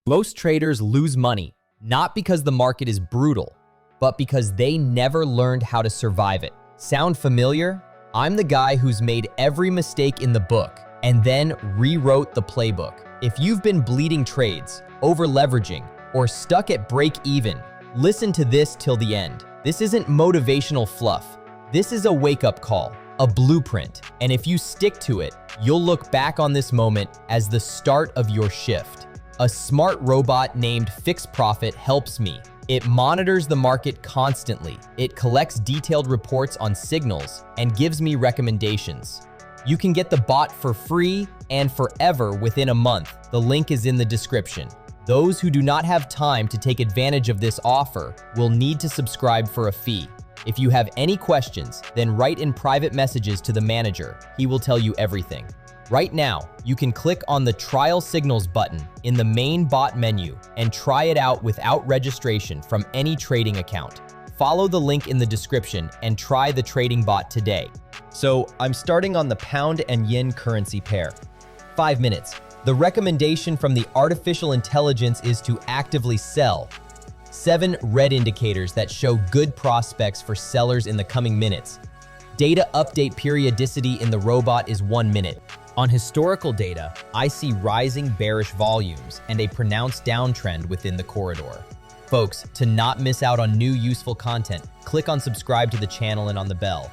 Most traders lose money, not because the market is brutal, but because they never learned how to survive it. Sound familiar? I'm the guy who's made every mistake in the book and then rewrote the playbook. If you've been bleeding trades, over-leveraging, or stuck at break-even, listen to this till the end. This isn't motivational fluff. This is a wake-up call, a blueprint, and if you stick to it, you'll look back on this moment as the start of your shift. A smart robot named Fix Profit helps me. It monitors the market constantly. It collects detailed reports on signals and gives me recommendations. You can get the bot for free and forever within a month. The link is in the description. Those who do not have time to take advantage of this offer will need to subscribe for a fee. If you have any questions, then write in private messages to the manager. He will tell you everything. Right now, you can click on the Trial Signals button in the main bot menu and try it out without registration from any trading account. Follow the link in the description and try the trading bot today. So, I'm starting on the pound and yen currency pair. 5 minutes. The recommendation from the artificial intelligence is to actively sell. 7 red indicators that show good prospects for sellers in the coming minutes. Data update periodicity in the robot is 1 minute. On historical data, I see rising bearish volumes and a pronounced downtrend within the corridor. Folks, to not miss out on new useful content, click on subscribe to the channel and on the bell.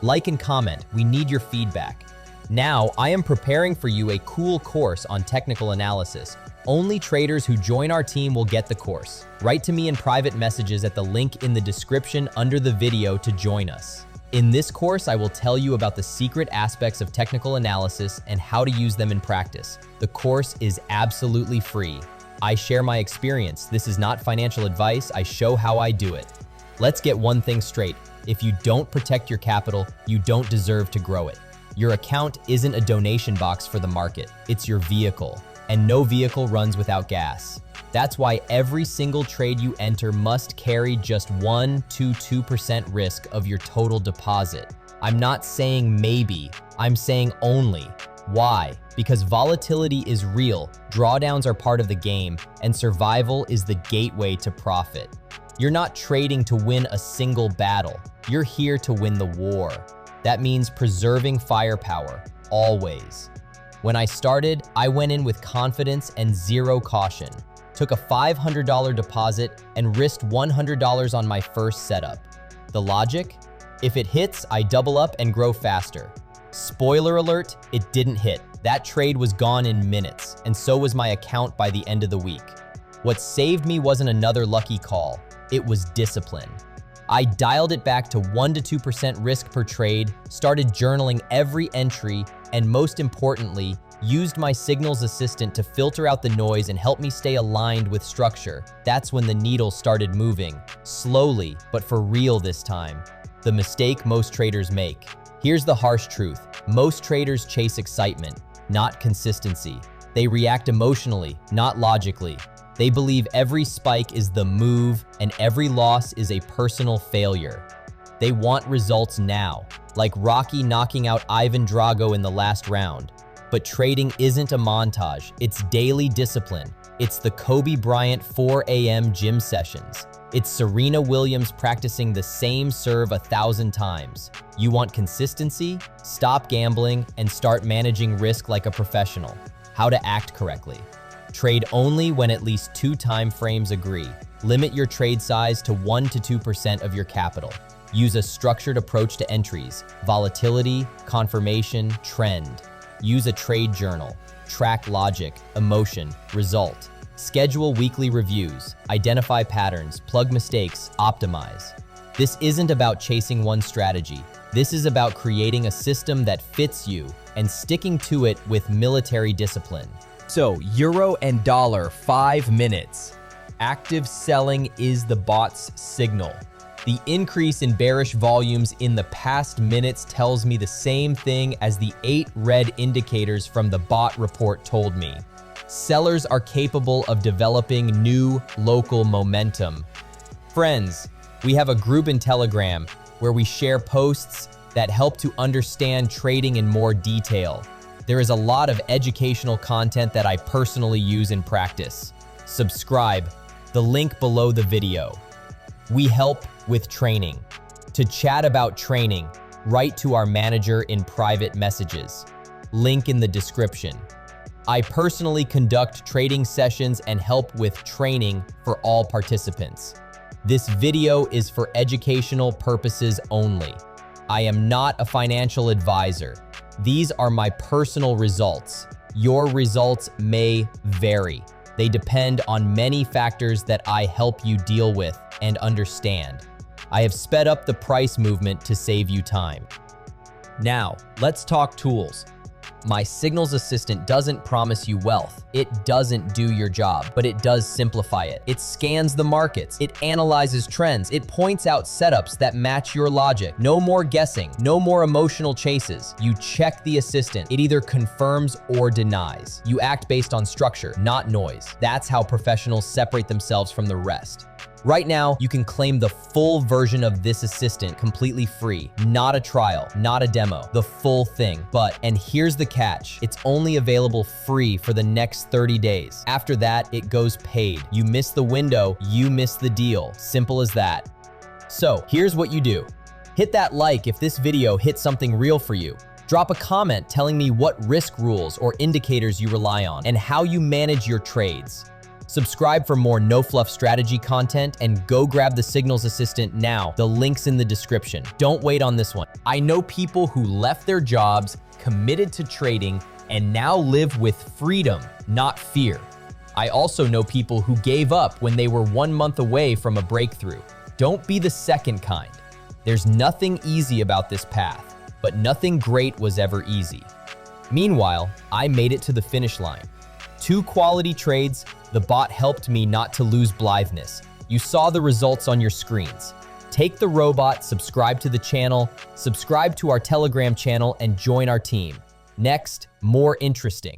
Like and comment, we need your feedback. Now, I am preparing for you a cool course on technical analysis. Only traders who join our team will get the course. Write to me in private messages at the link in the description under the video to join us. In this course, I will tell you about the secret aspects of technical analysis and how to use them in practice. The course is absolutely free. I share my experience. This is not financial advice. I show how I do it. Let's get one thing straight. If you don't protect your capital, you don't deserve to grow it. Your account isn't a donation box for the market. It's your vehicle, and no vehicle runs without gas. That's why every single trade you enter must carry just 1 to 2% risk of your total deposit. I'm not saying maybe, I'm saying only. Why? Because volatility is real, drawdowns are part of the game, and survival is the gateway to profit. You're not trading to win a single battle. You're here to win the war. That means preserving firepower, always. When I started, I went in with confidence and zero caution. Took a $500 deposit and risked $100 on my first setup. The logic? If it hits, I double up and grow faster. Spoiler alert, it didn't hit. That trade was gone in minutes, and so was my account by the end of the week. What saved me wasn't another lucky call, it was discipline. I dialed it back to 1 to 2% risk per trade, started journaling every entry, and most importantly, used my Signals assistant to filter out the noise and help me stay aligned with structure. That's when the needle started moving, slowly, but for real this time. The mistake most traders make. Here's the harsh truth. Most traders chase excitement, not consistency. They react emotionally, not logically. They believe every spike is the move and every loss is a personal failure. They want results now, like Rocky knocking out Ivan Drago in the last round. But trading isn't a montage, it's daily discipline. It's the Kobe Bryant 4 a.m. gym sessions. It's Serena Williams practicing the same serve 1,000 times. You want consistency? Stop gambling and start managing risk like a professional. How to act correctly. Trade only when at least 2 time frames agree. Limit your trade size to 1 to 2% of your capital. Use a structured approach to entries, volatility, confirmation, trend. Use a trade journal. Track logic, emotion, result. Schedule weekly reviews. Identify patterns, plug mistakes, optimize. This isn't about chasing one strategy. This is about creating a system that fits you and sticking to it with military discipline. So, euro and dollar, 5 minutes. Active selling is the bot's signal. The increase in bearish volumes in the past minutes tells me the same thing as the 8 red indicators from the bot report told me. Sellers are capable of developing new local momentum. Friends, we have a group in Telegram where we share posts that help to understand trading in more detail. There is a lot of educational content that I personally use in practice. subscribe, the link below the video. We help with training. To chat about training, write to our manager in private messages. Link in the description. I personally conduct trading sessions and help with training for all participants. This video is for educational purposes only. I am not a financial advisor. These are my personal results. Your results may vary. They depend on many factors that I help you deal with and understand. I have sped up the price movement to save you time. Now, let's talk tools. My Signals Assistant doesn't promise you wealth. It doesn't do your job, but it does simplify it. It scans the markets. It analyzes trends. It points out setups that match your logic. No more guessing. No more emotional chases. You check the assistant. It either confirms or denies. You act based on structure, not noise. That's how professionals separate themselves from the rest. Right now, you can claim the full version of this assistant completely free. Not a trial, not a demo, the full thing. But, and here's the catch, it's only available free for the next 30 days. After that, it goes paid. You miss the window, you miss the deal. Simple as that. So, here's what you do. Hit that like if this video hit something real for you. Drop a comment telling me what risk rules or indicators you rely on and how you manage your trades. Subscribe for more no-fluff strategy content and go grab the Signals Assistant now. The link's in the description. Don't wait on this one. I know people who left their jobs, committed to trading, and now live with freedom, not fear. I also know people who gave up when they were 1 month away from a breakthrough. Don't be the second kind. There's nothing easy about this path, but nothing great was ever easy. Meanwhile, I made it to the finish line. 2 quality trades, the bot helped me not to lose blitheness. You saw the results on your screens. Take the robot, subscribe to the channel, subscribe to our Telegram channel, and join our team. Next, more interesting.